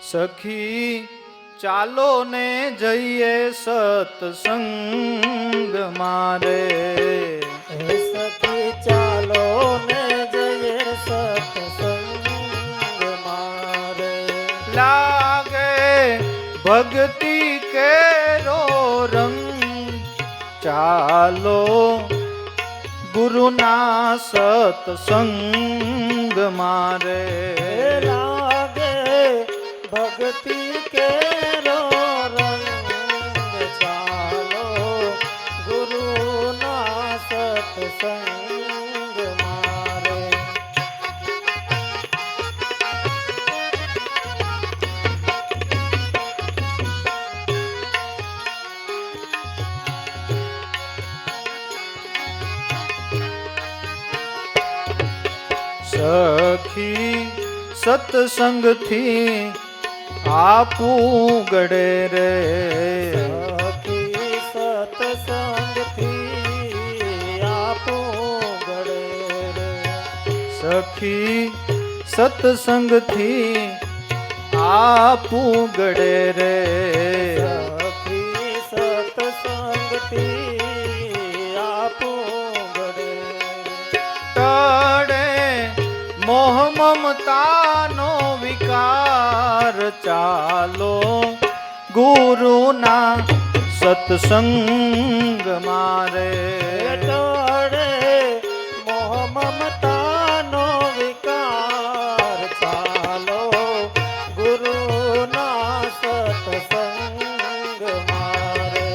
સખી ચાલો ને જઈએ સત્સંગ મારે, હે સખી ચાલો ને જઈએ સત્સંગ મારે, લાગે ભક્તિ કેરો રંગ, ચાલો ગુરુના સત્સંગ મારે, લાગે ભક્તિ કેરો રંગ, ચાલો ગુરુના સત્સંગ મારે. સખી સત્સંગથી આપું ગળે રે, સખી સત્સંગથી આપું ગળે રે, સખી સત્સંગથી આપું ગળે રે, સખી સત્સંગથી આપું ગળે ટળે મોહ મમતાનો વિકાર, ચાલો ગુરુના સત્સંગ મારે, ટળે મોહ મમતાનો વિકાર, ચાલો ગુરુના સત્સંગ મારે.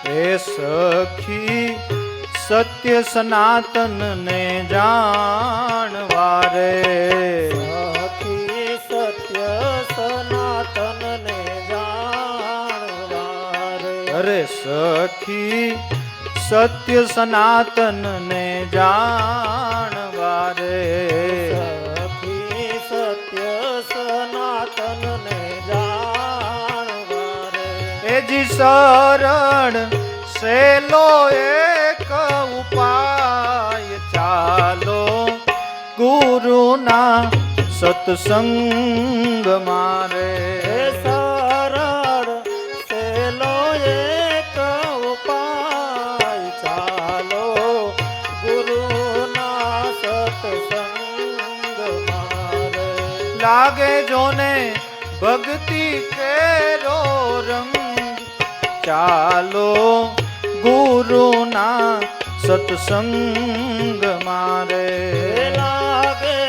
હે સખી સત્ય સનાતન ને જાણવારે, સખી સત્ય સનાતન ને જાણવારે, અરે સખી સત્ય સનાતન ને જાણવારે, સખી સત્ય સનાતન ને જાણવારે, એજી સરળ સેલો એક ઉપાય, ચાલો ગુરુના સત્સંગ મારે, સરળ સેલો એક ઉપાય, ચાલો ગુરુના સત્સંગ મારે. લાગે જોને ભક્તિ કેરો રંગ, ચાલો ગુરુના સત્સંગ મારે, લાગે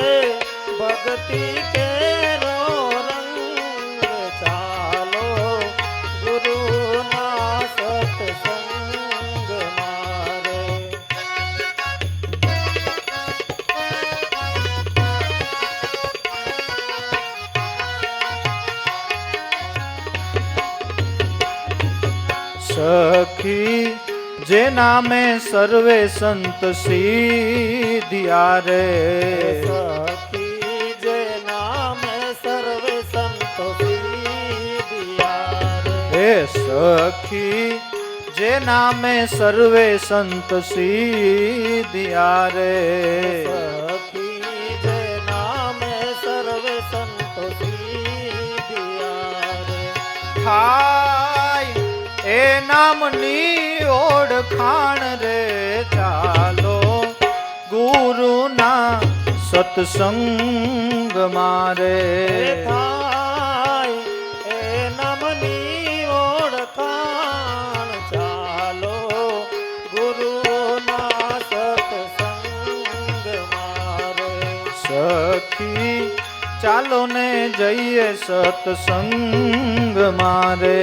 ભક્તિ કેરો રંગ, ચાલો ગુરુના સત્સંગ મારે. સખી જે નામે સર્વે સંત સિદ્ધિયા રે, સખી જે નામે સર્વે સંતો સિદ્ધિયા રે, હે સખી જે નામે સર્વે સંત સિદ્ધિયા રે, સખી જે નામે સર્વે સંતો સિદ્ધિયા રે, થાય એ નામની ઓળખાણ રે, ચાલો ગુરુના સત્સંગ મારે, થાય એ નામની ઓળખાણ, ચાલો ગુરુના સત્સંગ મારે. સખી ચાલો ને જઈએ સત્સંગ મારે,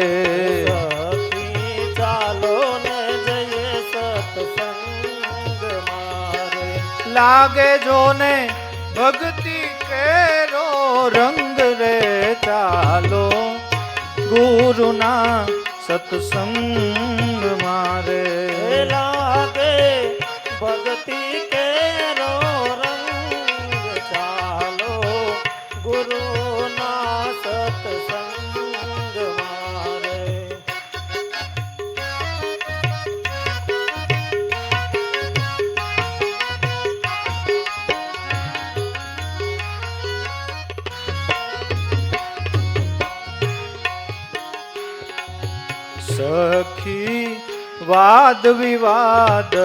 સખી ચાલો ને જઈએ સત્સંગ મારે, લાગે જોને ભક્તિ કેરો રંગ રે, ચાલો ગુરુના સત્સંગ મારે, લાગે ભક્તિ કેરો રંગ, ચાલો ગુરુના સત્સંગ મારે. વાદ વિવાદ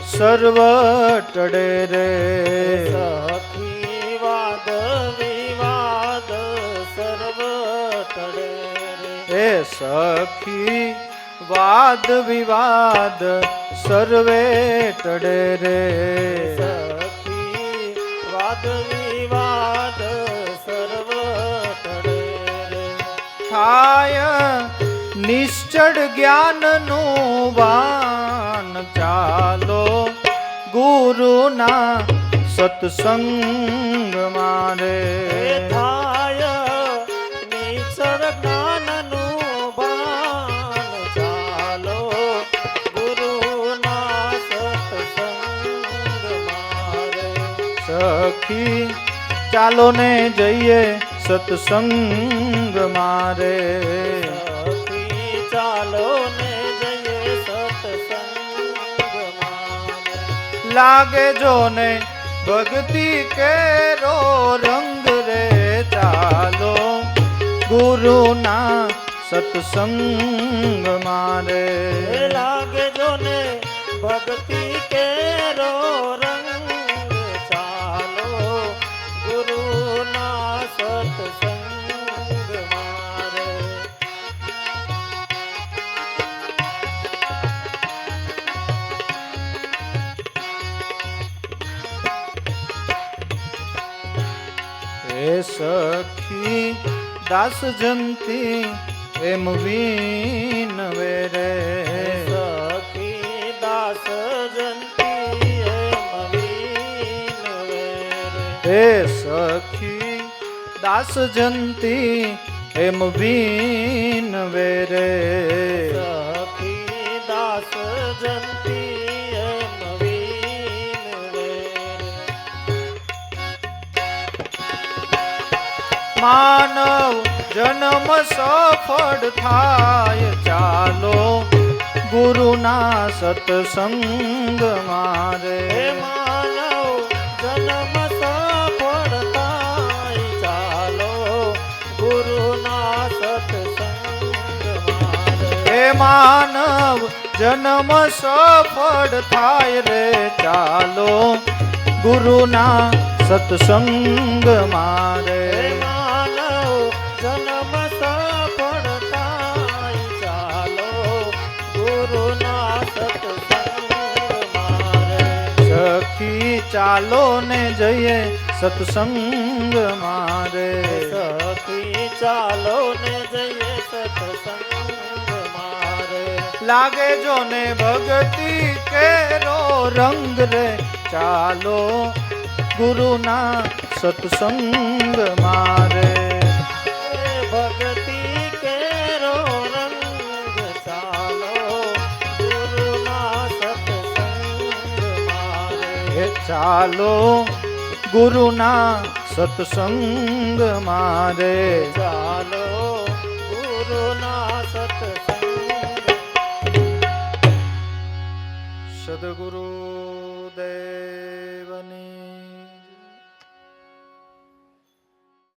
સર્વ ટળે રે સખી વાદ વિવાદ સર્વ ટળે રે એ સખી વાદ વિવાદ સર્વે ટળે રે સખી વાદ વિવાદ સર્વ ટળે રે થાય નિશ્ચળ જ્ઞાનનું વાન ચાલો ગુરુના સત્સંગ મારે થાય નિશ્ચળ જ્ઞાનનું ભાન ચાલો ગુરુના સત્સંગ મારે સખી ચાલો ને જઈએ સત્સંગ મારે સખી ચાલો ને જઈએ સત્સંગ મારે લાગે જો ને ભક્તિ કેરો રંગ રે ચાલો ગુરુના સત્સંગ મારે લાગે જો ને ભક્તિ કેરો રંગ ચાલો ગુરુના સત્સંગ મારે હે સખી દાસ જંતી એમ વિનવે રે સખી દાસ જંતી એમ વિનવે રે હે સખી દાસ જંતી એમ વિનવે રે સખી દાસ જંતી એમ વિનવે રે માનવ જન્મ સફળ થાય ચાલો ગુરુના સત્સંગ મારે હે માનવ જન્મ સફળ થાય ચાલો ગુરુના સત્સંગ મારે હે માનવ જન્મ સફળ થાય રે ચાલો ગુરુના સત્સંગ મારે હે માનવ જન્મ સફળ થાય ચાલો ગુરુના સત્સંગ મારે સખી ચાલો ને જઈએ સત્સંગ મારે સખી ચાલો ને જઈએ સત્સંગ મારે લાગે જો ને ભક્તિ કેરો રંગ રે ચાલો ગુરુના સત્સંગ મારે ભક્તિ કેરો રંગ ચાલો ગુરુના સત્સંગ મારે હે ચાલો ગુરુના સત્સંગ મારે ચાલો ગુરુના સત્સંગ સદગુરુ